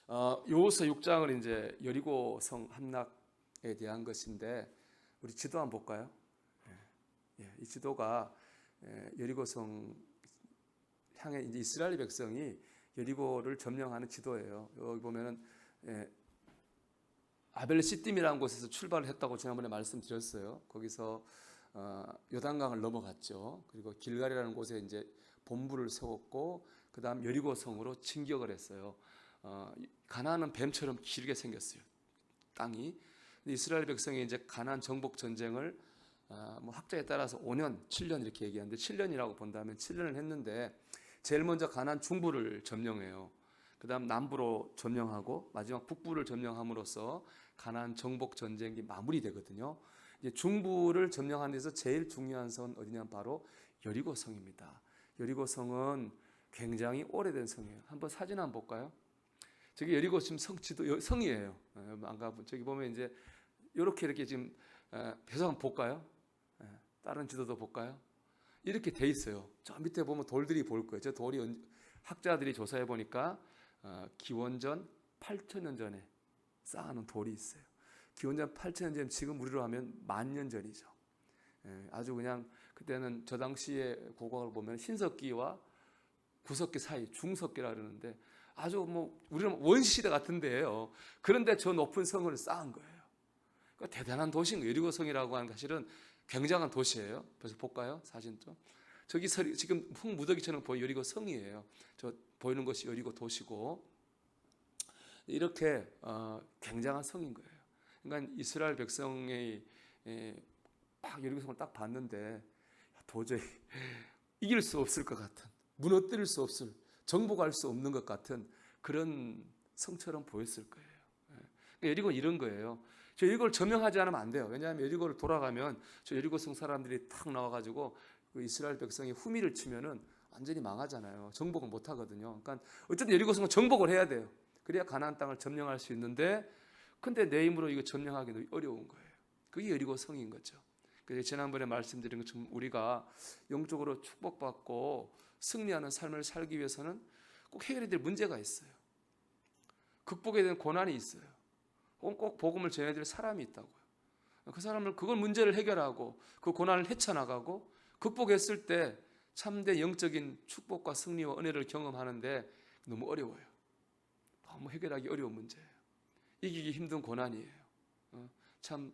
여호수아 6장은 이제 여리고 성 함락에 대한 것인데 우리 지도 한번 볼까요? 이 지도가 여리고 성 향해 이제 이스라엘 백성이 여리고를 점령하는 지도예요. 여기 보면은 아벨 시딤이라는 곳에서 출발을 했다고 지난번에 말씀드렸어요. 거기서 요단강을 넘어갔죠. 그리고 길갈이라는 곳에 이제 본부를 세웠고 그다음 여리고 성으로 진격을 했어요. 가나안은 뱀처럼 길게 생겼어요. 땅이. 이스라엘 백성이 이제 가나안 정복 전쟁을 뭐 학자에 따라서 5년, 7년 이렇게 얘기하는데 7년이라고 본다면 7년을 했는데 제일 먼저 가나안 중부를 점령해요. 그다음 남부로 점령하고 마지막 북부를 점령함으로써 가나안 정복 전쟁이 마무리되거든요. 이제 중부를 점령하는 데서 제일 중요한 성은 어디냐면 바로 여리고 성입니다. 여리고 성은 굉장히 오래된 성이에요. 한번 사진 한번 볼까요? 저기 여리고 지금 성지도 성이에요. 안 가본 저기 보면 이제 이렇게 지금 배서 한번 볼까요? 다른 지도도 볼까요? 이렇게 돼 있어요. 저 밑에 보면 돌들이 보일 거예요. 저 돌이 학자들이 조사해 보니까 기원전 8,000년 전에 쌓아놓은 돌이 있어요. 기원전 8,000년 전 지금 우리로 하면 10,000년 전이죠. 아주 그냥 그때는 저 당시의 고고학을 보면 신석기와 구석기 사이 중석기라 그러는데 아주 뭐 우리는 원시시대 같은데요. 그런데 저 높은 성을 쌓은 거예요. 그러니까 대단한 도시인 거예요. 여리고성이라고 하는 사실은 굉장한 도시예요. 그래서 볼까요? 사진 좀. 저기 지금 흙무더기처럼 보이는 여리고 성이에요. 저 보이는 것이 여리고 도시고 이렇게 굉장한 성인 거예요. 그러니까 이스라엘 백성의 막 여리고성을 딱 봤는데 도저히 이길 수 없을 것 같은, 무너뜨릴 수 없을, 정복할 수 없는 것 같은 그런 성처럼 보였을 거예요. 여리고는 이런 거예요. 저 여리고를 점령하지 않으면 안 돼요. 왜냐하면 여리고를 돌아가면 저 여리고성 사람들이 탁 나와가지고 그 이스라엘 백성이 후미를 치면은 완전히 망하잖아요. 정복을 못 하거든요. 그러니까 어쨌든 여리고성은 정복을 해야 돼요. 그래야 가나안 땅을 점령할 수 있는데, 근데 내 힘으로 이거 점령하기도 어려운 거예요. 그게 여리고성인 거죠. 그래서 지난번에 말씀드린 것처럼 우리가 영적으로 축복받고 승리하는 삶을 살기 위해서는 꼭 해결해야 될 문제가 있어요. 극복해야 되는 고난이 있어요. 꼭 복음을 전해야 될 사람이 있다고요. 그 사람을 그걸 문제를 해결하고 그 고난을 헤쳐나가고 극복했을 때 참된 영적인 축복과 승리와 은혜를 경험하는데 너무 어려워요. 너무 해결하기 어려운 문제예요. 이기기 힘든 고난이에요. 참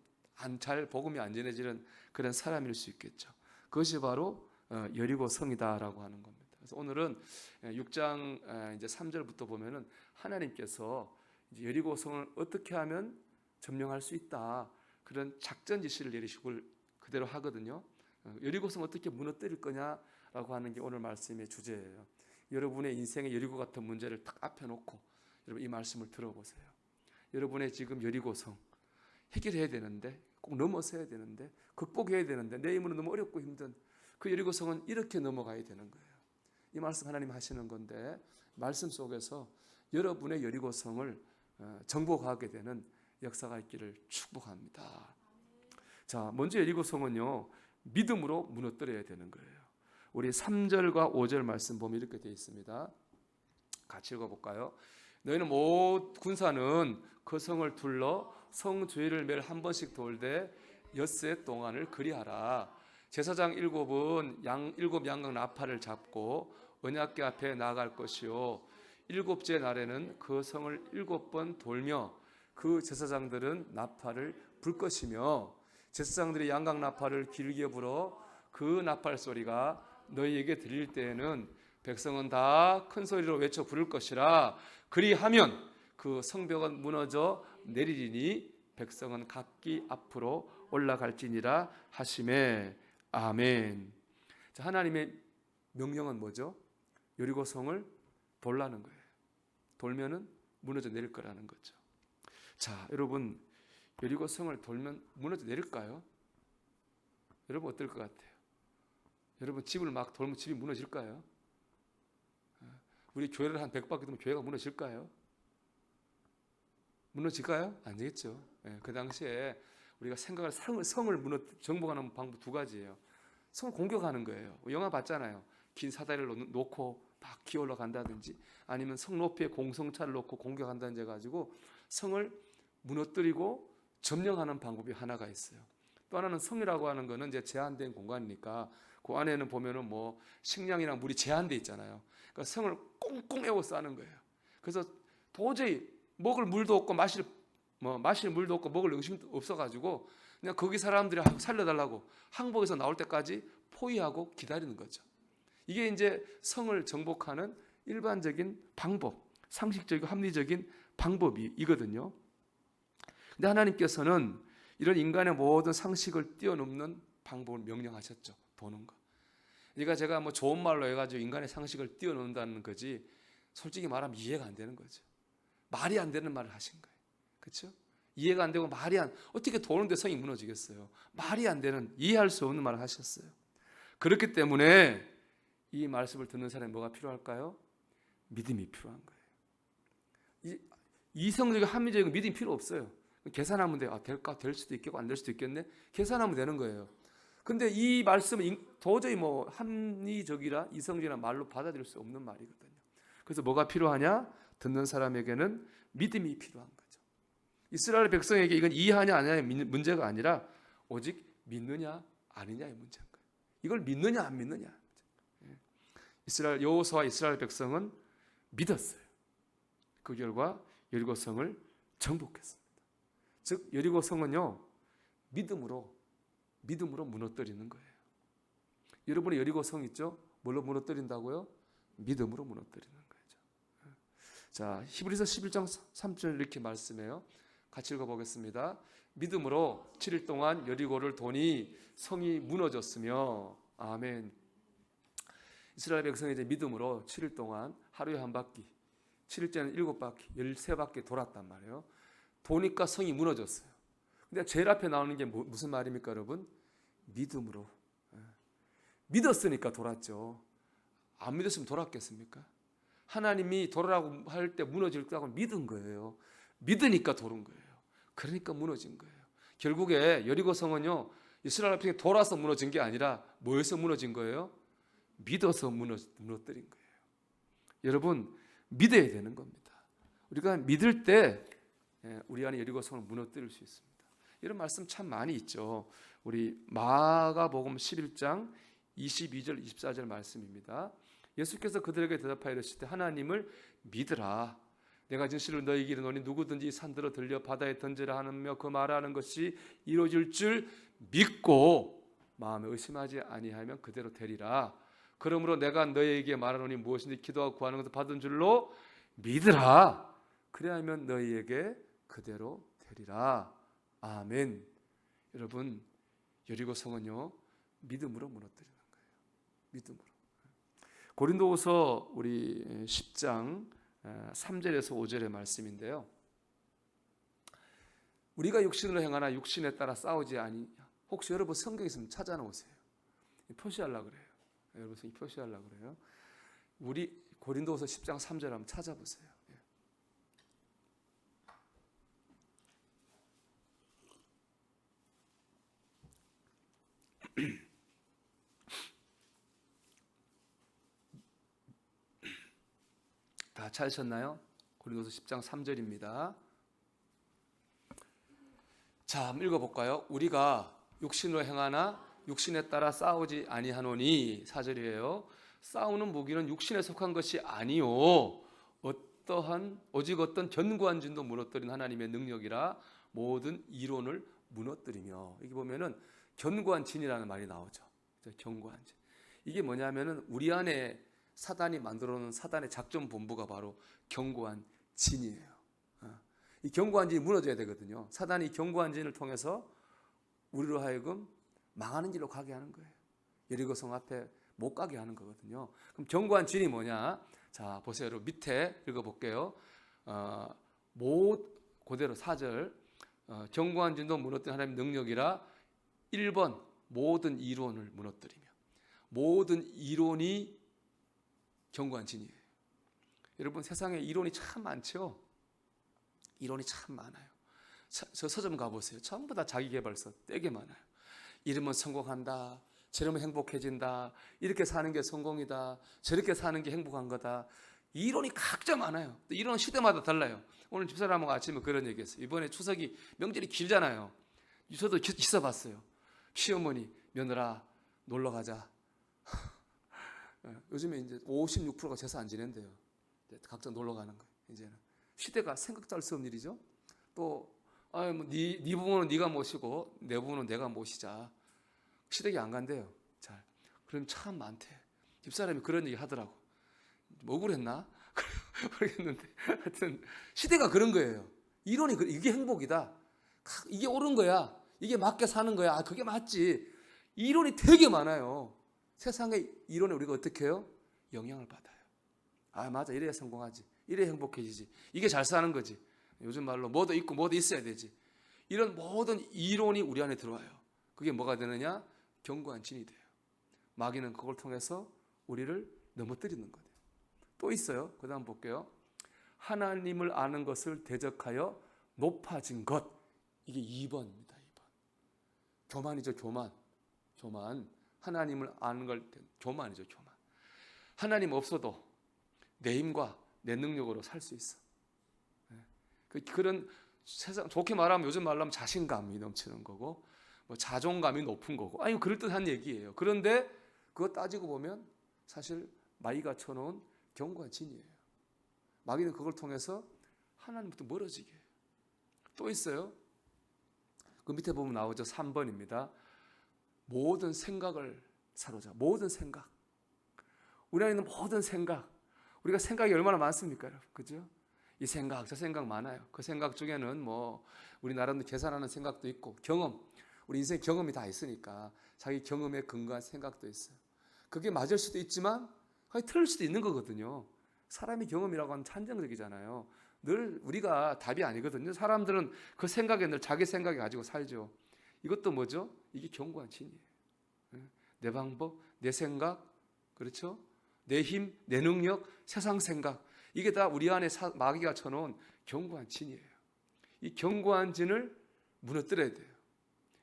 잘 복음이 안 전해지는 그런 사람일 수 있겠죠. 그것이 바로 여리고 성이다라고 하는 겁니다. 그래서 오늘은 6장 이제 3절부터 보면은 하나님께서 이제 여리고 성을 어떻게 하면 점령할 수 있다, 그런 작전 지시를 내리시고 그대로 하거든요. 여리고 성 어떻게 무너뜨릴 거냐라고 하는 게 오늘 말씀의 주제예요. 여러분의 인생의 여리고 같은 문제를 딱 앞에 놓고 여러분 이 말씀을 들어보세요. 여러분의 지금 여리고 성 해결해야 되는데, 꼭 넘어서야 되는데, 극복해야 되는데 내 힘으로 너무 어렵고 힘든 그 여리고 성은 이렇게 넘어가야 되는 거예요. 이 말씀 하나님 하시는 건데, 말씀 속에서 여러분의 여리고 성을 정복하게 되는 역사가 있기를 축복합니다. 자, 먼저 여리고 성은요, 믿음으로 무너뜨려야 되는 거예요. 우리 3절과 5절 말씀 보면 이렇게 되어 있습니다. 같이 읽어볼까요? 너희는 모든 군사는 그 성을 둘러 성 주위를 매일 한 번씩 돌되 엿새 동안을 그리하라. 제사장 일곱 양각 나팔을 잡고 언약궤 앞에 나아갈 것이요, 일곱째 날에는 그 성을 7번 돌며 그 제사장들은 나팔을 불 것이며, 제사장들이 양각 나팔을 길게 불어 그 나팔 소리가 너희에게 들릴 때에는 백성은 다 큰 소리로 외쳐 부를 것이라. 그리하면 그 성벽은 무너져 내리리니 백성은 각기 앞으로 올라갈지니라 하시매. 아멘. 자, 하나님의 명령은 뭐죠? 여리고 성을 돌라는 거예요. 돌면은 무너져 내릴 거라는 거죠. 자, 여러분, 여리고 성을 돌면 무너져 내릴까요? 여러분 어떨 것 같아요? 여러분 집을 막 돌면 집이 무너질까요? 우리 교회를 한 100바퀴 돌면 교회가 무너질까요? 무너질까요? 안 되겠죠. 그 당시에 우리가 생각할 성을 정복하는 방법 두 가지예요. 성을 공격하는 거예요. 영화 봤잖아요. 긴 사다리를 놓고 막 기어 올라간다든지 아니면 성 높이에 공성차를 놓고 공격한다든지 해가지고 성을 무너뜨리고 점령하는 방법이 하나가 있어요. 또 하나는 성이라고 하는 거는 이제 제한된 공간이니까 그 안에는 보면은 뭐 식량이랑 물이 제한돼 있잖아요. 그러니까 성을 꽁꽁 에워 싸는 거예요. 그래서 도저히 먹을 물도 없고 마실 물도 없고 먹을 음식도 없어가지고 그냥 거기 사람들이 살려달라고 항복에서 나올 때까지 포위하고 기다리는 거죠. 이게 이제 성을 정복하는 일반적인 방법, 상식적이고 합리적인 방법이거든요. 근데 하나님께서는 이런 인간의 모든 상식을 뛰어넘는 방법을 명령하셨죠. 도는 거. 그러니까 제가 뭐 좋은 말로 해가지고 인간의 상식을 뛰어넘는다는 거지, 솔직히 말하면 이해가 안 되는 거죠. 말이 안 되는 말을 하신 거예요. 그렇죠? 이해가 안 되고 어떻게 도는데 성이 무너지겠어요? 말이 안 되는, 이해할 수 없는 말을 하셨어요. 그렇기 때문에 이 말씀을 듣는 사람이 뭐가 필요할까요? 믿음이 필요한 거예요. 이성적이고 합리적인 믿음이 필요 없어요. 계산하면 돼요. 될까? 될 수도 있겠고 안 될 수도 있겠네. 계산하면 되는 거예요. 근데 이 말씀은 도저히 뭐 합리적이라 이성적이라 말로 받아들일 수 없는 말이거든요. 그래서 뭐가 필요하냐? 듣는 사람에게는 믿음이 필요한 거죠. 이스라엘 백성에게 이건 이해하냐 안 하냐의 문제가 아니라 오직 믿느냐 아니냐의 문제인 거예요. 이걸 믿느냐 안 믿느냐. 이스라엘 여호수아와 이스라엘 백성은 믿었어요. 그 결과 여리고성을 정복했습니다. 즉 여리고성은요 믿음으로 무너뜨리는 거예요. 여러분의 여리고성 있죠? 뭘로 무너뜨린다고요? 믿음으로 무너뜨리는 거죠. 자, 히브리서 11장 3절 이렇게 말씀해요. 같이 읽어보겠습니다. 믿음으로 7일 동안 여리고를 도니 성이 무너졌으며. 아멘. 이스라엘 백성이 이제 믿음으로 7일 동안 하루에 한 바퀴, 7일째는 7바퀴, 13바퀴 돌았단 말이에요. 도니까 성이 무너졌어요. 근데 제일 앞에 나오는 게 무슨 말입니까, 여러분? 믿음으로. 믿었으니까 돌았죠. 안 믿었으면 돌았겠습니까? 하나님이 돌아라고 할 때 무너질 거라고 믿은 거예요. 믿으니까 도른 거예요. 그러니까 무너진 거예요. 결국에 여리고성은요 이스라엘 백성이 돌아서 무너진 게 아니라 뭐에서 무너진 거예요? 믿어서 무너뜨린 거예요. 여러분 믿어야 되는 겁니다. 우리가 믿을 때 우리 안에 여리고성을 무너뜨릴 수 있습니다. 이런 말씀 참 많이 있죠. 우리 마가복음 11장 22절 24절 말씀입니다. 예수께서 그들에게 대답하여 이르시되 하나님을 믿으라. 내가 진실로 너희에게 이르노니 누구든지 이 산들어 들려 바다에 던지라 하며 그 말하는 것이 이루어질 줄 믿고 마음에 의심하지 아니하면 그대로 되리라. 그러므로 내가 너희에게 말하노니 무엇인지 기도하고 구하는 것을 받은 줄로 믿으라. 그래야면 너희에게 그대로 되리라. 아멘. 여러분 여리고성은요 믿음으로 무너뜨리는 거예요. 믿음으로. 고린도후서 우리 10장 3절에서 5절의 말씀인데요. 우리가 육신으로 행하나 육신에 따라 싸우지 아니냐. 혹시 여러분 성경 있으면 찾아놓으세요. 표시하려고 그래요. 여러분 표시하려고 그래요. 우리 고린도후서 10장 3절 한번 찾아보세요. 다 찾으셨나요? 고린도서 10장 3절입니다. 자, 한번 읽어볼까요? 우리가 육신으로 행하나 육신에 따라 싸우지 아니하노니 4절이에요. 싸우는 무기는 육신에 속한 것이 아니요 오직 어떤 견고한 진도 무너뜨린 하나님의 능력이라 모든 이론을 무너뜨리며. 여기 보면은 견고한 진이라는 말이 나오죠. 견고한 진. 이게 뭐냐면은 우리 안에 사단이 만들어 놓은 사단의 작전 본부가 바로 견고한 진이에요. 이 견고한 진이 무너져야 되거든요. 사단이 이 견고한 진을 통해서 우리로 하여금 망하는 길로 가게 하는 거예요. 여리고성 앞에 못 가게 하는 거거든요. 그럼 견고한 진이 뭐냐? 자, 보세요. 여러분 밑에 읽어볼게요. 그대로 4절. 견고한 진도 무너뜨린 하나님의 능력이라 1번 모든 이론을 무너뜨리며. 모든 이론이 견고한 진이에요. 여러분 세상에 이론이 참 많죠. 이론이 참 많아요. 저 서점 가보세요. 전부 다 자기개발서 되게 많아요. 이러면 성공한다. 저러면 행복해진다. 이렇게 사는 게 성공이다. 저렇게 사는 게 행복한 거다. 이론이 각자 많아요. 이론은 시대마다 달라요. 오늘 집사람하고 아침에 그런 얘기했어요. 이번에 추석이 명절이 길잖아요. 저도 기사 봤어요. 시어머니 며느라 놀러 가자. 요즘에 이제 56%가 제사 안 지낸대요. 각자 놀러 가는 거예요. 이제는 시대가 생각도 할 수 없는 일이죠. 또 네 부모는 네가 모시고 내 부모는 내가 모시자. 시댁이 안 간대요. 잘. 그럼 참 많대. 집사람이 그런 얘기 하더라고. 뭐 그랬나? 모르겠는데 하여튼 시대가 그런 거예요. 이론이 이게 행복이다. 이게 옳은 거야. 이게 맞게 사는 거야. 그게 맞지. 이론이 되게 많아요. 세상의 이론에 우리가 어떻게 해요? 영향을 받아요. 맞아. 이래야 성공하지. 이래야 행복해지지. 이게 잘 사는 거지. 요즘 말로 뭐도 있고 뭐도 있어야 되지. 이런 모든 이론이 우리 안에 들어와요. 그게 뭐가 되느냐? 견고한 진이 돼요. 마귀는 그걸 통해서 우리를 넘어뜨리는 거예요. 또 있어요. 그 다음 볼게요. 하나님을 아는 것을 대적하여 높아진 것. 이게 2번입니다. 2번. 교만이죠. 교만. 하나님을 아는 걸 교만이죠. 교만. 하나님 없어도 내 힘과 내 능력으로 살 수 있어. 그런 세상 좋게 말하면 요즘 말로 하면 자신감이 넘치는 거고 뭐 자존감이 높은 거고 그럴듯한 얘기예요. 그런데 그거 따지고 보면 사실 마귀가 쳐놓은 견고한 진이에요. 마귀는 그걸 통해서 하나님부터 멀어지게 해요. 또 있어요. 그 밑에 보면 나오죠. 3번입니다. 모든 생각을 사로잡아. 모든 생각. 우리 안에 있는 모든 생각. 우리가 생각이 얼마나 많습니까, 여러분? 그죠? 이 생각, 저 생각 많아요. 그 생각 중에는 뭐 우리 나름대로 계산하는 생각도 있고 경험. 우리 인생 경험이 다 있으니까 자기 경험에 근거한 생각도 있어요. 그게 맞을 수도 있지만 틀릴 수도 있는 거거든요. 사람의 경험이라고 하면 한정적이잖아요. 늘 우리가 답이 아니거든요. 사람들은 그 생각에 늘 자기 생각을 가지고 살죠. 이것도 뭐죠? 이게 견고한 진이에요. 내 방법, 내 생각, 그렇죠? 내 힘, 내 능력, 세상 생각. 이게 다 우리 안에 마귀가 쳐놓은 견고한 진이에요. 이 견고한 진을 무너뜨려야 돼요.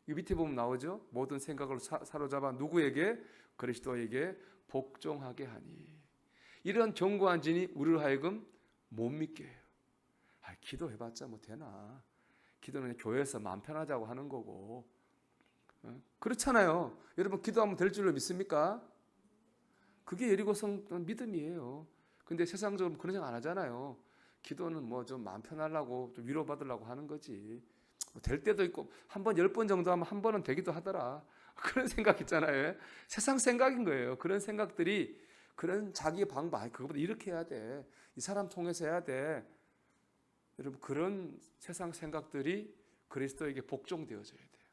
이 밑에 보면 나오죠. 모든 생각을 사로잡아 누구에게? 그리스도에게 복종하게 하니. 이런 견고한 진이 우리를 하여금 못 믿게 해요. 기도해봤자 뭐 되나. 기도는 교회에서 마음 편하자고 하는 거고. 그렇잖아요. 여러분 기도하면 될 줄로 믿습니까? 그게 여리고성 믿음이에요. 근데 세상적으로 그런 생각 안 하잖아요. 기도는 뭐 좀 마음 편하려고 좀 위로받으려고 하는 거지. 될 때도 있고 한 번 10번 정도 하면 한 번은 되기도 하더라. 그런 생각 있잖아요. 세상 생각인 거예요. 그런 생각들이 그런 자기 방법, 그거보다 이렇게 해야 돼. 이 사람 통해서 해야 돼. 여러분 그런 세상 생각들이 그리스도에게 복종되어져야 돼요.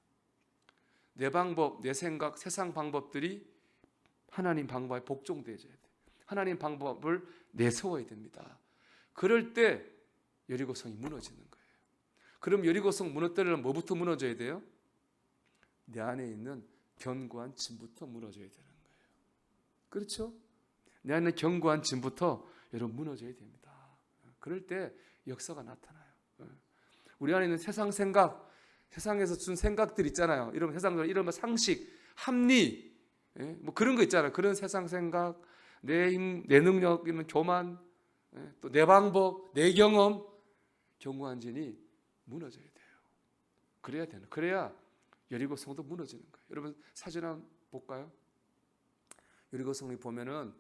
내 방법, 내 생각, 세상 방법들이 하나님 방법에 복종되어져야 돼요. 하나님 방법을 내세워야 됩니다. 그럴 때 여리고성이 무너지는 거예요. 그럼 여리고성 무너뜨리려면 뭐부터 무너져야 돼요? 내 안에 있는 견고한 진부터 무너져야 되는 거예요. 그렇죠? 내 안에 견고한 진부터 여러분 무너져야 됩니다. 그럴 때 역사가 나타나요. 우리 안에 있는 세상 생각, 세상에서 준 생각들 있잖아요. 이런 세상적으로 이런 상식, 합리, 뭐 그런 거 있잖아요. 그런 세상 생각, 내 힘, 내 능력, 있는 교만, 또 내 방법, 내 경험, 견고한 진이 무너져야 돼요. 그래야 되는. 그래야 여리고성도 무너지는 거예요. 여러분 사진 한번 볼까요? 여리고성이 보면은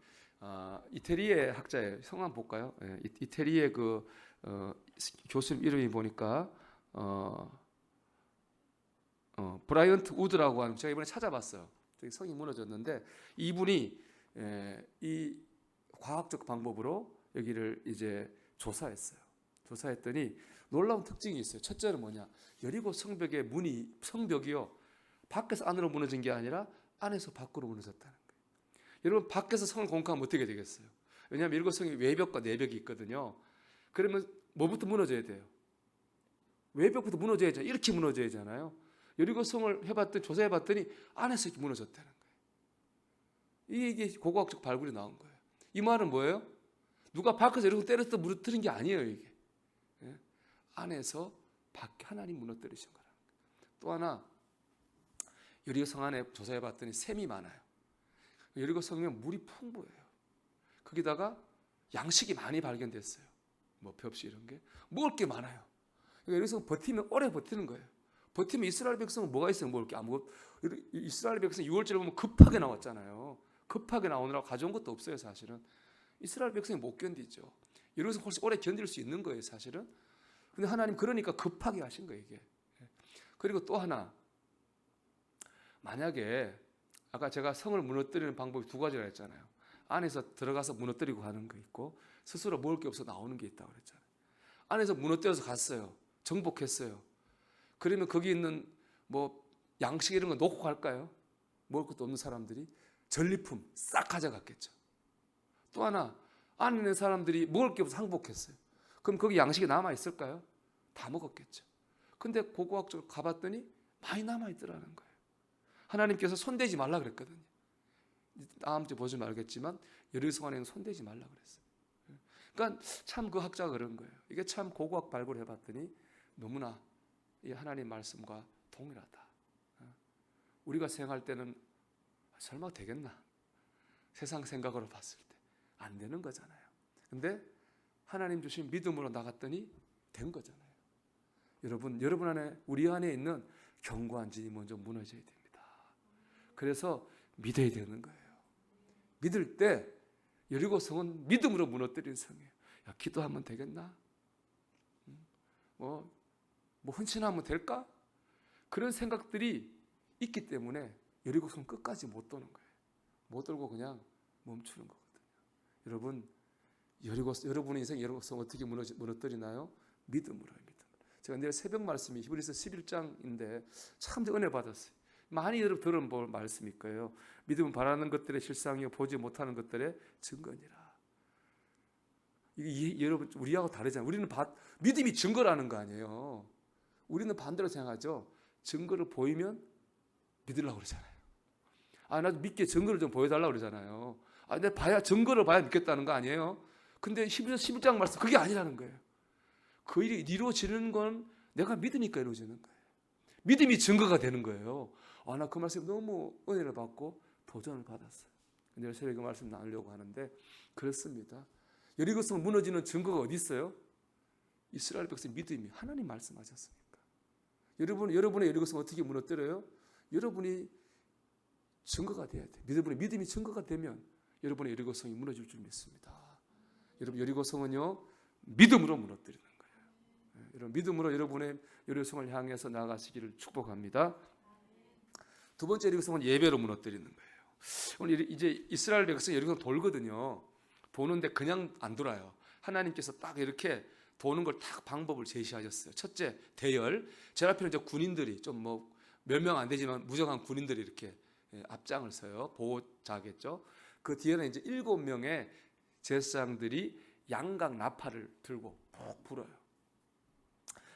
이태리의 학자예요. 성함 볼까요? 이태리의 그 교수님 이름이 보니까 브라이언트 우드라고 하는, 제가 이번에 찾아봤어요. 저기 성이 무너졌는데 이분이 이 과학적 방법으로 여기를 이제 조사했어요. 조사했더니 놀라운 특징이 있어요. 첫째는 뭐냐? 여리고 성벽의 문이, 성벽이요, 밖에서 안으로 무너진 게 아니라 안에서 밖으로 무너졌다는 거예요. 여러분 밖에서 성을 공격하면 어떻게 되겠어요? 왜냐하면 여리고 성이 외벽과 내벽이 있거든요. 그러면 뭐부터 무너져야 돼요? 외벽부터 무너져야죠. 이렇게 무너져야잖아요. 여리고 성을 조사해봤더니 안에서 이렇게 무너졌다는 거예요. 이게 고고학적 발굴이 나온 거예요. 이 말은 뭐예요? 누가 밖에서 여리고 때려서 무너뜨린 게 아니에요. 이게 안에서 밖에 하나님 무너뜨리신 거라는 거예요. 또 하나, 여리고 성 안에 조사해 봤더니 샘이 많아요. 여리고 성이면 물이 풍부해요. 거기다가 양식이 많이 발견됐어요. 뭐 벽시 이런 게 먹을 게 많아요. 그러니까 여기서 버티면 오래 버티는 거예요. 버티면 이스라엘 백성은 뭐가 있어요? 먹을 게 아무것도. 이스라엘 백성 6월절에 보면 급하게 나왔잖아요. 급하게 나오느라고 가져온 것도 없어요. 사실은 이스라엘 백성이 못 견디죠. 여기서 훨씬 오래 견딜 수 있는 거예요. 사실은. 근데 하나님 그러니까 급하게 하신 거예요. 이게. 그리고 또 하나, 만약에 아까 제가 성을 무너뜨리는 방법이 두 가지라 했잖아요. 안에서 들어가서 무너뜨리고 가는 거 있고 스스로 먹을 게 없어 나오는 게 있다고 그랬잖아요. 안에서 무너뜨려서 갔어요. 정복했어요. 그러면 거기 있는 뭐 양식 이런 거 놓고 갈까요? 먹을 것도 없는 사람들이 전리품 싹 가져갔겠죠. 또 하나, 안에 있는 사람들이 먹을 게 없어서 항복했어요. 그럼 거기 양식이 남아 있을까요? 다 먹었겠죠. 근데 고고학적으로 가봤더니 많이 남아 있더라는 거예요. 하나님께서 손대지 말라 그랬거든요. 다음 주에 보시면 알겠지만 여리고 안에는 손대지 말라 그랬어요. 그러니까 참 그 학자가 그런 거예요. 이게 참 고고학 발굴해 봤더니 너무나 이 하나님 말씀과 동일하다. 우리가 생각할 때는 설마 되겠나? 세상 생각으로 봤을 때 안 되는 거잖아요. 근데 하나님 주신 믿음으로 나갔더니 된 거잖아요. 여러분 안에, 우리 안에 있는 견고한 진이 먼저 무너져야 됩니다. 그래서 믿어야 되는 거예요. 믿을 때 여리고 성은 믿음으로 무너뜨린 성이에요. 야, 기도하면 되겠나? 뭐 헌신하면 될까? 그런 생각들이 있기 때문에 여리고 성은 끝까지 못 도는 거예요. 못 돌고 그냥 멈추는 거거든요. 여러분, 여러분의 인생 여리고 성 어떻게 무너뜨리나요? 믿음으로요. 제가 내일 새벽 말씀이 히브리서 11장인데 참 은혜 받았어요. 많이 여러분 들은 말씀일 거예요. 믿음은 바라는 것들의 실상이요 보지 못하는 것들의 증거니라. 이게 여러분 우리하고 다르잖아요. 우리는 믿음이 증거라는 거 아니에요. 우리는 반대로 생각하죠. 증거를 보이면 믿으려고 그러잖아요. 나도 믿게 증거를 좀 보여달라고 그러잖아요. 내가 증거를 봐야 믿겠다는 거 아니에요. 근데 11장 말씀 그게 아니라는 거예요. 그 일이 이루어지는 건 내가 믿으니까 이루어지는 거예요. 믿음이 증거가 되는 거예요. 나 그 말씀 너무 은혜를 받고 도전을 받았어요. 내일 새벽에 그 말씀 나누려고 하는데 그렇습니다. 여리고 성 무너지는 증거가 어디 있어요? 이스라엘 백성 믿음이 하나님 말씀하셨으니까. 여러분의 여리고 성 어떻게 무너뜨려요? 여러분이 증거가 돼야 돼요. 믿음이 증거가 되면 여러분의 여리고 성이 무너질 줄 믿습니다. 여러분 여리고 성은요 믿음으로 무너뜨리는 거예요. 여러분 믿음으로 여러분의 여리고 성을 향해서 나아가시기를 축복합니다. 두 번째 여리고 성은 예배로 무너뜨리는 거예요. 오늘 이제 이스라엘 백성 여리고 성 돌거든요. 도는데 그냥 안 돌아요. 하나님께서 딱 이렇게 도는 걸 딱 방법을 제시하셨어요. 첫째 대열. 제 앞에는 이제 군인들이 좀 몇 명 안 되지만 무정한 군인들이 이렇게 앞장을 서요. 보호자겠죠. 그 뒤에는 이제 7명의 제사장들이 양각 나팔을 들고 푹 불어요.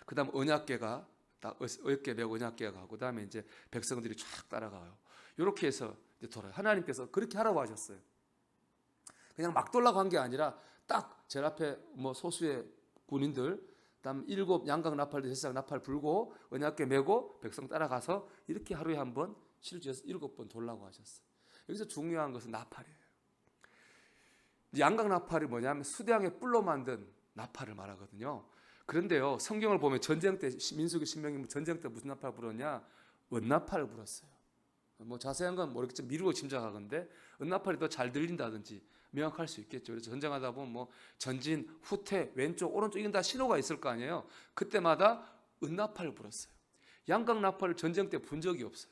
그다음 언약궤가 딱 어깨 메고 언약궤가 가고 그다음에 이제 백성들이 쫙 따라가요. 이렇게 해서 이제 돌아요. 하나님께서 그렇게 하라고 하셨어요. 그냥 막 돌라고 한 게 아니라 딱 제 앞에 소수의 군인들, 그다음 7 양각 나팔들 제사장 나팔 불고 언약궤 메고 백성 따라가서 이렇게 하루에 한 번 실주에서 7번 돌라고 하셨어요. 여기서 중요한 것은 나팔이에요. 양각 나팔이 뭐냐면 수대양의 뿔로 만든 나팔을 말하거든요. 그런데요 성경을 보면 전쟁 때 민수기 신명기 전쟁 때 무슨 나팔 불었냐? 은나팔을 불었어요. 자세한 건 모르겠지만 미루고 짐작하건데 은나팔이 더 잘 들린다든지 명확할 수 있겠죠. 그래서 전쟁하다 보면 전진, 후퇴, 왼쪽, 오른쪽 이건 다 신호가 있을 거 아니에요. 그때마다 은나팔을 불었어요. 양각 나팔을 전쟁 때 분 적이 없어요.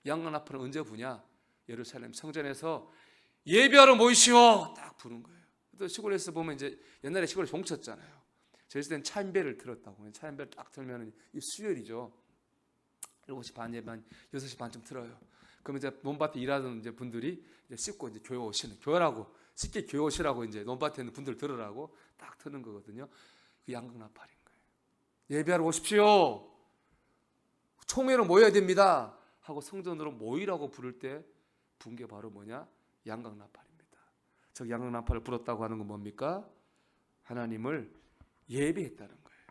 양각 나팔은 언제 부냐? 예루살렘 성전에서 예배하러 모이시오 딱 부른 거예요. 또 시골에서 보면 이제 옛날에 시골에 종 쳤잖아요. 저희 때는 차인배를 들었다고. 차인배를 딱 들면 이 수요일이죠. 7시 반 예반 6시 반쯤 틀어요. 그러면 이제 논밭에 일하던 이제 분들이 이제 씻고 이제 교회 오시는 교회라고 쉽게 교회 오시라고 이제 논밭에 있는 분들 들으라고 딱 트는 거거든요. 그 양각 나팔인 거예요. 예배하러 오십시오. 총회로 모여야 됩니다. 하고 성전으로 모이라고 부를 때 분 게 바로 뭐냐? 양각 나팔입니다. 저 양각 나팔을 불었다고 하는 건 뭡니까? 하나님을 예배했다는 거예요.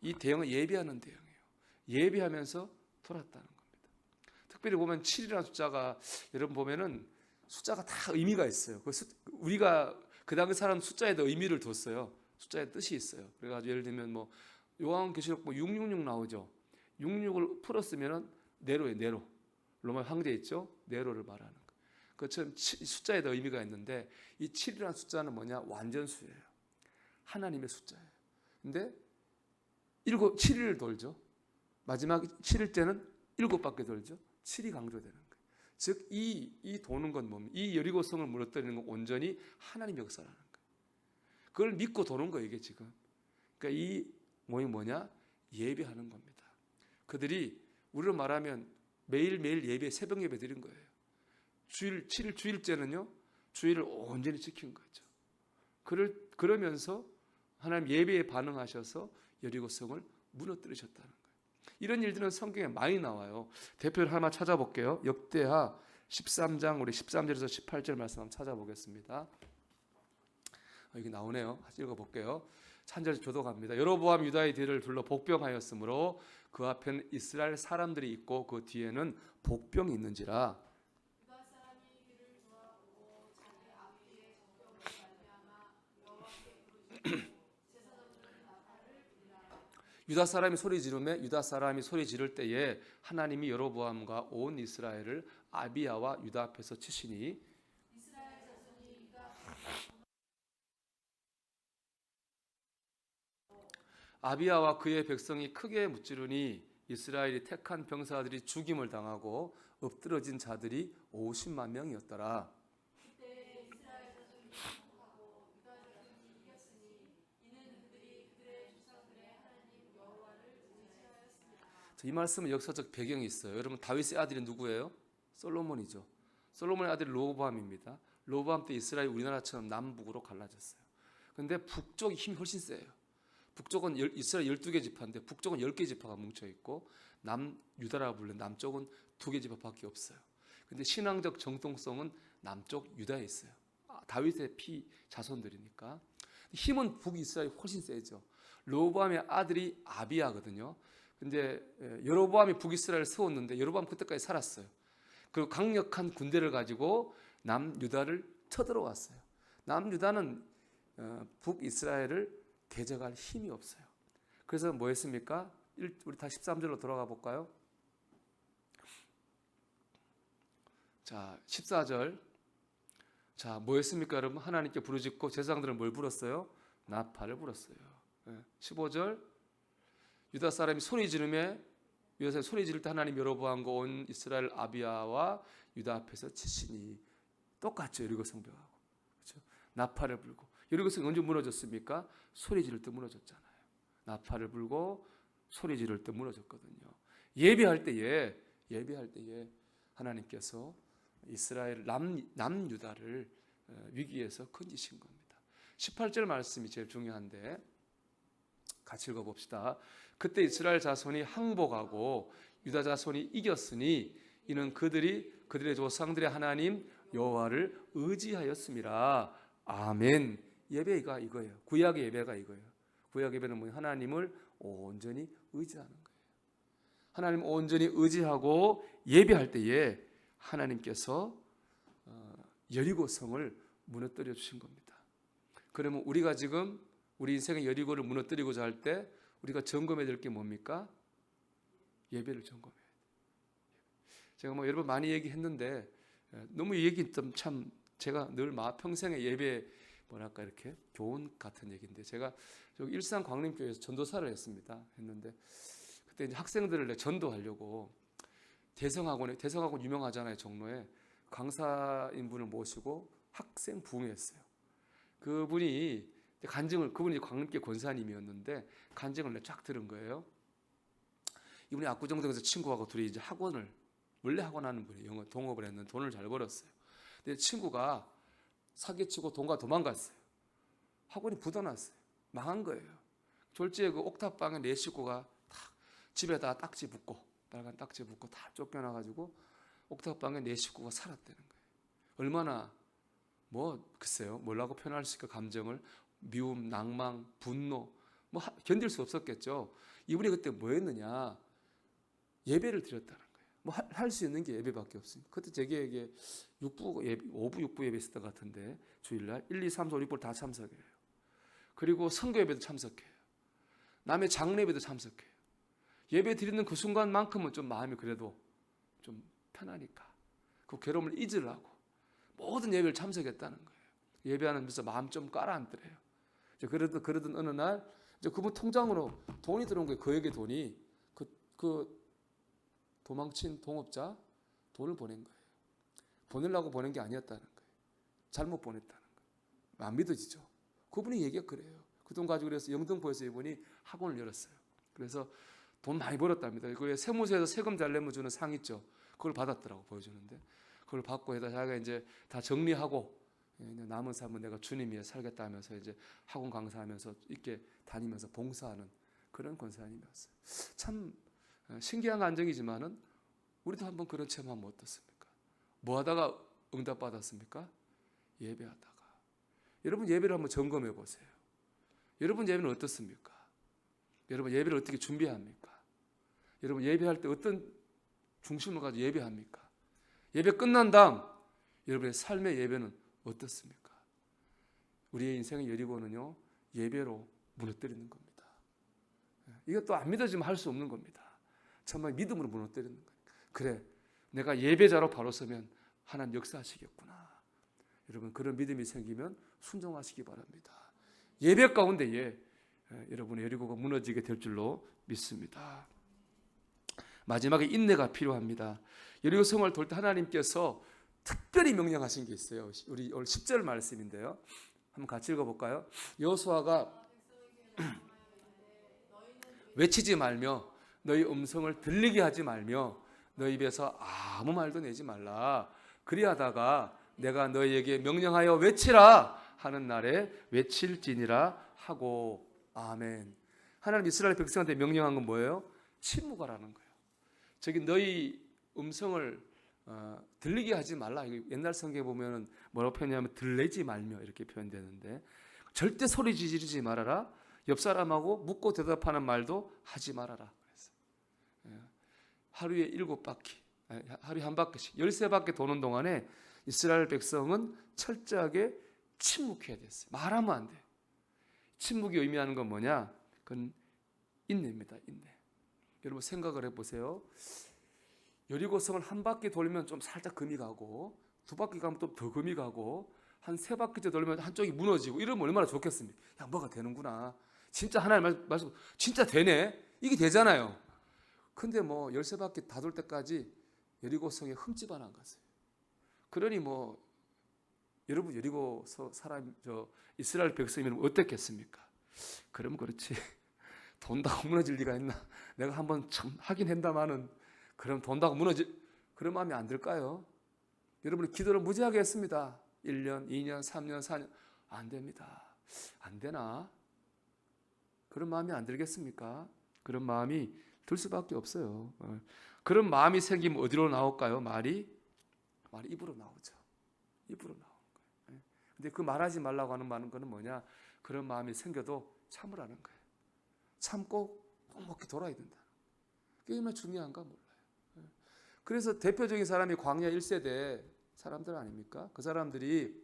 이 대형은 예배하는 대형이에요. 예배하면서 돌았다는 겁니다. 특별히 보면 7이라는 숫자가 여러분 보면은 숫자가 다 의미가 있어요. 우리가 그 당시 사람 숫자에도 의미를 뒀어요. 숫자에 뜻이 있어요. 그래가지고 예를 들면 뭐 요한계시록 뭐 666 나오죠. 66을 풀었으면은 네로예요. 네로. 로마 황제 있죠. 네로를 말하는 거. 그처럼 숫자에도 의미가 있는데 이 7이라는 숫자는 뭐냐? 완전수예요. 하나님의 숫자예요. 근데 7일 돌죠. 마지막 7일 때는 7바퀴 돌죠. 7이 강조되는 거예요. 즉 이 도는 건 뭡니까? 이 여리고성을 무너뜨리는 건 온전히 하나님 역사라는 거예요. 그걸 믿고 도는 거예요, 이게 지금. 그러니까 이 모임이 뭐냐? 예배하는 겁니다. 그들이 우리로 말하면 매일매일 예배, 새벽 예배 드린 거예요. 7일 주일째는요, 주일을 온전히 지킨 거죠. 그러면서 하나님 예배에 반응하셔서 여리고성을 무너뜨리셨다는 거예요. 이런 일들은 성경에 많이 나와요. 대표를 하나 찾아볼게요. 역대하 13장 우리 13절에서 18절 말씀 한번 찾아보겠습니다. 여기 나오네요. 읽어볼게요. 찬절 교독합니다. 여로보암 유다의 뒤를 둘러 복병하였으므로 그 앞에는 이스라엘 사람들이 있고 그 뒤에는 복병이 있는지라. 유다 사람이 소리 지르매 유다 사람이 소리 지를 때에 하나님이 여로보암과 온 이스라엘을 아비야와 유다 앞에서 치시니 아비야와 그의 백성이 크게 무찌르니 이스라엘이 택한 병사들이 죽임을 당하고 엎드러진 자들이 50만 명이었더라. 이 말씀은 역사적 배경이 있어요. 여러분 다윗의 아들이 누구예요? 솔로몬이죠. 솔로몬의 아들이 로보암입니다. 로보암 때 이스라엘이 우리나라처럼 남북으로 갈라졌어요. 그런데 북쪽이 힘이 훨씬 세요. 북쪽은 이스라엘 12개 지파인데 북쪽은 10개 지파가 뭉쳐있고 남유다라고 불리는 남쪽은 2개 지파밖에 없어요. 그런데 신앙적 정통성은 남쪽 유다에 있어요. 다윗의 피 자손들이니까. 힘은 북이스라엘이 훨씬 세죠. 로보암의 아들이 아비야거든요. 근데 여로보암이 북이스라엘을 세웠는데 여로보암 그때까지 살았어요. 그리고 강력한 군대를 가지고 남유다를 쳐들어왔어요. 남유다는 북이스라엘을 대적할 힘이 없어요. 그래서 뭐 했습니까? 우리 다 13절로 돌아가 볼까요? 자, 14절. 자, 뭐 했습니까, 여러분? 하나님께 부르짖고 제사장들은 뭘 불었어요? 나팔을 불었어요. 15절. 유다 사람이 소리 지르매 유다 사람이 소리 지를 때 하나님 여로보암과 온 이스라엘 아비야와 유다 앞에서 치시니 똑같죠. 여리고 성벽하고. 그렇죠? 나팔을 불고. 여리고 성이 언제 무너졌습니까? 소리 지를 때 무너졌잖아요. 나팔을 불고 소리 지를 때 무너졌거든요. 예배할 때에 하나님께서 이스라엘 남유다를 위기에서 건지신 겁니다. 18절 말씀이 제일 중요한데 같이 읽어봅시다. 그때 이스라엘 자손이 항복하고 유다 자손이 이겼으니 이는 그들의 조상들의 하나님 여호와를 의지하였음이라. 아멘. 예배가 이거예요. 구약의 예배가 이거예요. 구약 예배는 뭐예요? 하나님을 온전히 의지하는 거예요. 하나님 온전히 의지하고 예배할 때에 하나님께서 여리고성을 무너뜨려 주신 겁니다. 그러면 우리가 지금 우리 인생의 여리고를 무너뜨리고자 할 때 우리가 점검해야 될 게 뭡니까? 예배를 점검해야 돼요. 제가 뭐 여러분 많이 얘기했는데 너무 이 얘기 참 제가 늘 평생의 예배 뭐랄까 이렇게 교훈 같은 얘기인데 제가 여기 일산 광림교회에서 전도사를 했는데 그때 이제 학생들을 전도하려고 대성학원 유명하잖아요. 종로에 강사인 분을 모시고 학생 부흥했어요. 그분이 광림교 권사님이었는데 간증을 쫙 들은 거예요. 이분이 압구정동에서 친구하고 둘이 이제 원래 학원하는 분이 동업을 했는데 돈을 잘 벌었어요. 근데 친구가 사기치고 돈과 도망갔어요. 학원이 부도났어요. 망한 거예요. 졸지에 그 옥탑방에 네 식구가 다 집에다 빨간 딱지 붙고 다 쫓겨나가지고 옥탑방에 네 식구가 살았다는 거예요. 얼마나 글쎄요, 뭐라고 표현할 수 있을까? 감정을 미움, 낭망, 분노 견딜 수 없었겠죠. 이분이 그때 뭐 했느냐? 예배를 드렸다는 거예요. 뭐 할 수 있는 게 예배밖에 없습니다. 그때 제게에게 5부 6부 예배 있었던 것 같은데 주일날 1, 2, 3, 4, 5, 6부를 다 참석해요. 그리고 선거 예배도 참석해요. 남의 장례 예배도 참석해요. 예배 드리는 그 순간만큼은 좀 마음이 그래도 좀 편하니까 그 괴로움을 잊으려고 모든 예배를 참석했다는 거예요. 예배하면서 마음 좀 깔아앉더래요. 그러던 어느 날 이제 그분 통장으로 돈이 들어온 거예요. 그에게 돈이 그 도망친 동업자 돈을 보낸 거예요. 보내려고 보낸 게 아니었다는 거예요. 잘못 보냈다는 거예요. 안 믿어지죠. 그분이 얘기가 그래요. 그 돈 가지고 그래서 영등포에서 이분이 학원을 열었어요. 그래서 돈 많이 벌었답니다. 그 세무서에서 세금 잘 내면 주는 상 있죠. 그걸 받았더라고 보여주는데 그걸 받고 해서 자기가 이제 다 정리하고 남은 삶은 내가 주님 위해 살겠다 하면서 이제 학원 강사하면서 있게 다니면서 봉사하는 그런 권사님이었어요. 참 신기한 감정이지만은 우리도 한번 그런 체험하면 어떻습니까? 뭐 하다가 응답 받았습니까? 예배하다가. 여러분 예배를 한번 점검해 보세요. 여러분 예배는 어떻습니까? 여러분 예배를 어떻게 준비합니까? 여러분 예배할 때 어떤 중심을 가지고 예배합니까? 예배 끝난 다음 여러분의 삶의 예배는 어떻습니까? 우리의 인생의 여리고는요 예배로 무너뜨리는 겁니다. 이것도 안 믿어지면 할 수 없는 겁니다. 정말 믿음으로 무너뜨리는 거예요. 그래 내가 예배자로 바로 서면 하나님 역사하시겠구나. 여러분 그런 믿음이 생기면 순종하시기 바랍니다. 예배 가운데에 여러분의 여리고가 무너지게 될 줄로 믿습니다. 마지막에 인내가 필요합니다. 여리고 성을 돌 때 하나님께서 특별히 명령하신 게 있어요. 우리 오늘 10절 말씀인데요. 한번 같이 읽어볼까요? 여호수아가 외치지 말며 너희 음성을 들리게 하지 말며 너희 입에서 아무 말도 내지 말라. 그리하다가 내가 너희에게 명령하여 외치라 하는 날에 외칠지니라 하고. 아멘. 하나님 이스라엘 백성한테 명령한 건 뭐예요? 침묵하라는 거예요. 저기 너희 음성을 들리게 하지 말라. 옛날 성경에 보면 뭐라고 표현하냐면 들리지 말며 이렇게 표현되는데 절대 소리 지르지 말아라. 옆 사람하고 묻고 대답하는 말도 하지 말아라. 하루에 7바퀴, 하루에 한 바퀴씩 13바퀴 도는 동안에 이스라엘 백성은 철저하게 침묵해야 됐어요. 말하면 안 돼요. 침묵이 의미하는 건 뭐냐? 그건 인내입니다. 인내. 여러분 생각을 해보세요. 여리고성을 한 바퀴 돌면 좀 살짝 금이 가고 2바퀴 가면 또 더 금이 가고 한 3바퀴째 돌면 한쪽이 무너지고 이러면 얼마나 좋겠습니까? 야 뭐가 되는구나. 진짜 하나님 말씀 진짜 되네. 이게 되잖아요. 근데 뭐 13바퀴 다 돌 때까지 여리고성에 흠집 하나 안 갔어요. 그러니 뭐 여러분 여리고 사람 이스라엘 백성이면 어땠겠습니까? 그럼 그렇지. 돈다고 무너질 리가 있나? 내가 한번 참 하긴 했다마는 그럼 돈다고 무너질 그런 마음이 안 들까요? 여러분 기도를 무지하게 했습니다. 1년, 2년, 3년, 4년 안 됩니다. 안 되나? 그런 마음이 안 들겠습니까? 그런 마음이 들 수밖에 없어요. 그런 마음이 생기면 어디로 나올까요? 말이 입으로 나오죠. 입으로 나오는 거예요. 근데 그 말하지 말라고 하는 거는 뭐냐? 그런 마음이 생겨도 참으라는 거예요. 참고 묵묵히 돌아야 된다. 그게 얼마나 중요한가 몰라요. 그래서 대표적인 사람이 광야 1세대 사람들 아닙니까? 그 사람들도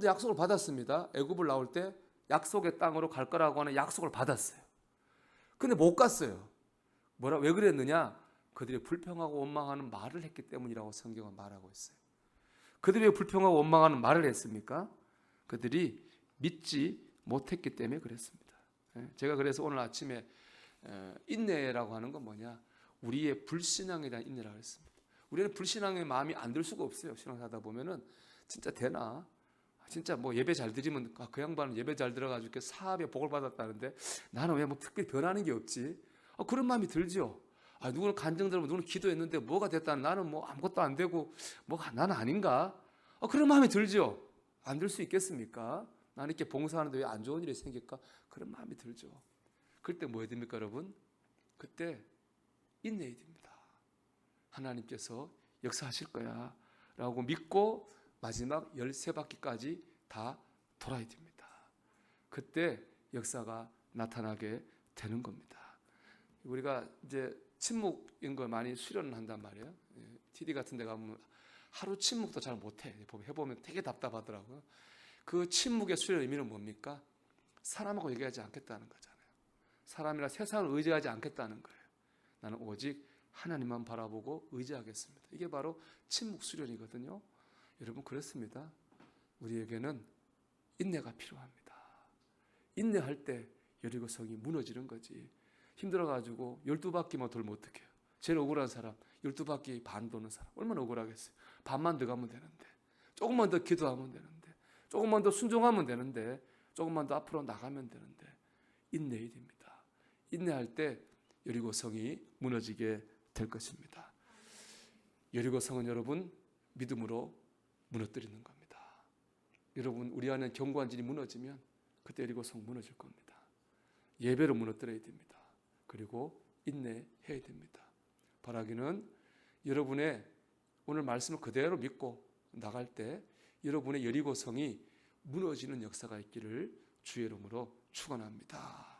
약속을 받았습니다. 애굽을 나올 때 약속의 땅으로 갈 거라고 하는 약속을 받았어요. 근데 못 갔어요. 왜 그랬느냐? 그들이 불평하고 원망하는 말을 했기 때문이라고 성경은 말하고 있어요. 그들이 왜 불평하고 원망하는 말을 했습니까? 그들이 믿지 못했기 때문에 그랬습니다. 제가 그래서 오늘 아침에 인내라고 하는 건 뭐냐? 우리의 불신앙에 대한 인내라고 했습니다. 우리는 불신앙의 마음이 안 들 수가 없어요. 신앙하다 보면은 진짜 되나? 진짜 뭐 예배 잘 드리면 그 양반은 예배 잘 들어가지고 이렇게 사업에 복을 받았다는데 나는 왜 뭐 특별히 변하는 게 없지? 그런 마음이 들죠. 누구는 간증 들으면 누구는 기도했는데 뭐가 됐다 나는 뭐 아무것도 안 되고 뭐가 나는 아닌가? 그런 마음이 들죠. 안 들 수 있겠습니까? 나는 이렇게 봉사하는데 왜 안 좋은 일이 생길까? 그런 마음이 들죠. 그때 뭐 해야 됩니까 여러분? 그때 인내해야 됩니다. 하나님께서 역사하실 거야 라고 믿고 마지막 13바퀴까지 다 돌아야 됩니다. 그때 역사가 나타나게 되는 겁니다. 우리가 이제 침묵인 거 많이 수련을 한단 말이에요. TD 같은 데 가면 하루 침묵도 잘 못해. 해보면 되게 답답하더라고요. 그 침묵의 수련의 의미는 뭡니까? 사람하고 얘기하지 않겠다는 거잖아요. 사람이나 세상을 의지하지 않겠다는 거예요. 나는 오직 하나님만 바라보고 의지하겠습니다. 이게 바로 침묵 수련이거든요. 여러분 그렇습니다. 우리에게는 인내가 필요합니다. 인내할 때 여리고성이 무너지는 거지. 힘들어가지고 12바퀴만 돌면 어떡해요? 제일 억울한 사람 12바퀴 반 도는 사람 얼마나 억울하겠어요. 반만 더 가면 되는데, 조금만 더 기도하면 되는데, 조금만 더 순종하면 되는데, 조금만 더 앞으로 나가면 되는데 인내해야 됩니다. 인내할 때 여리고성이 무너지게 될 것입니다. 여리고성은 여러분 믿음으로 무너뜨리는 겁니다. 여러분 우리 안에 견고한 진이 무너지면 그때 여리고성 무너질 겁니다. 예배로 무너뜨려야 됩니다. 그리고 인내해야 됩니다. 바라기는 여러분의 오늘 말씀을 그대로 믿고 나갈 때 여러분의 여리고성이 무너지는 역사가 있기를 주의 이름으로 축원합니다.